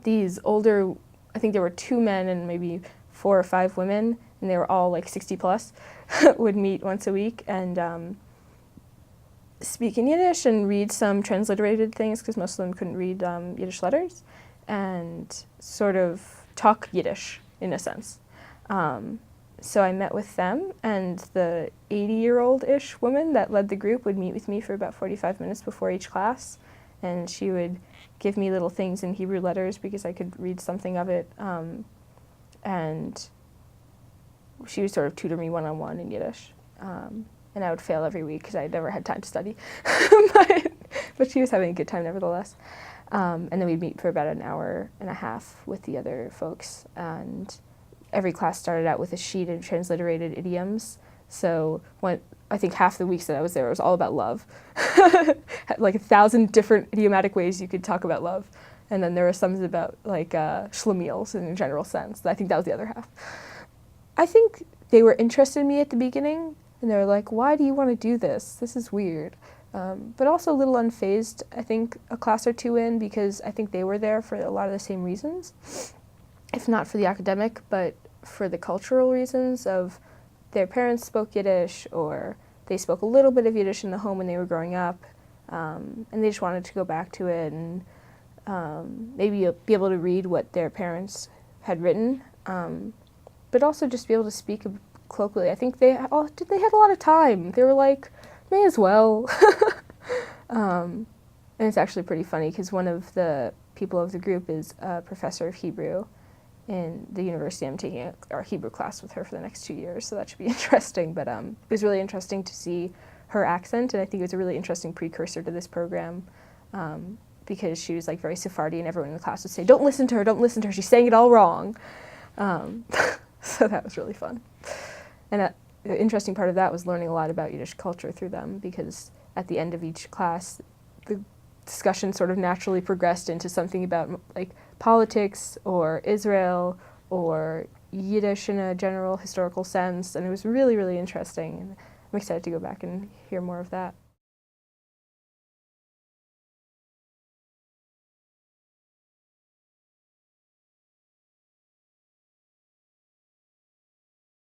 these older, I think there were 2 men and maybe 4 or 5 women, and they were all like 60 plus, would meet once a week and speak in Yiddish and read some transliterated things, because most of them couldn't read Yiddish letters, and sort of talk Yiddish in a sense. So I met with them, and the 80-year-old-ish woman that led the group would meet with me for about 45 minutes before each class, and she would give me little things in Hebrew letters because I could read something of it, and she would sort of tutor me one-on-one in Yiddish. And I would fail every week because I never had time to study, but she was having a good time nevertheless. And then we'd meet for about an hour and a half with the other folks, and every class started out with a sheet of transliterated idioms. So I think half the weeks that I was there, it was all about love. Like 1,000 different idiomatic ways you could talk about love. And then there were some about like schlemiels in a general sense. I think that was the other half. I think they were interested in me at the beginning, and they were like, why do you want to do this? This is weird. But also a little unfazed, I think, a class or 2 in, because I think they were there for a lot of the same reasons, if not for the academic, but for the cultural reasons of their parents spoke Yiddish, or they spoke a little bit of Yiddish in the home when they were growing up, and they just wanted to go back to it and maybe be able to read what their parents had written, but also just be able to speak colloquially. I think they had a lot of time. They were like, may as well. And it's actually pretty funny because one of the people of the group is a professor of Hebrew in the university. I'm taking our Hebrew class with her for the next 2 years, so that should be interesting. But it was really interesting to see her accent, and I think it was a really interesting precursor to this program, because she was like very Sephardi, and everyone in the class would say, don't listen to her, she's saying it all wrong. So that was really fun. And the interesting part of that was learning a lot about Yiddish culture through them, because at the end of each class, the discussion sort of naturally progressed into something about like politics or Israel or Yiddish in a general historical sense, and it was really, really interesting, and I'm excited to go back and hear more of that.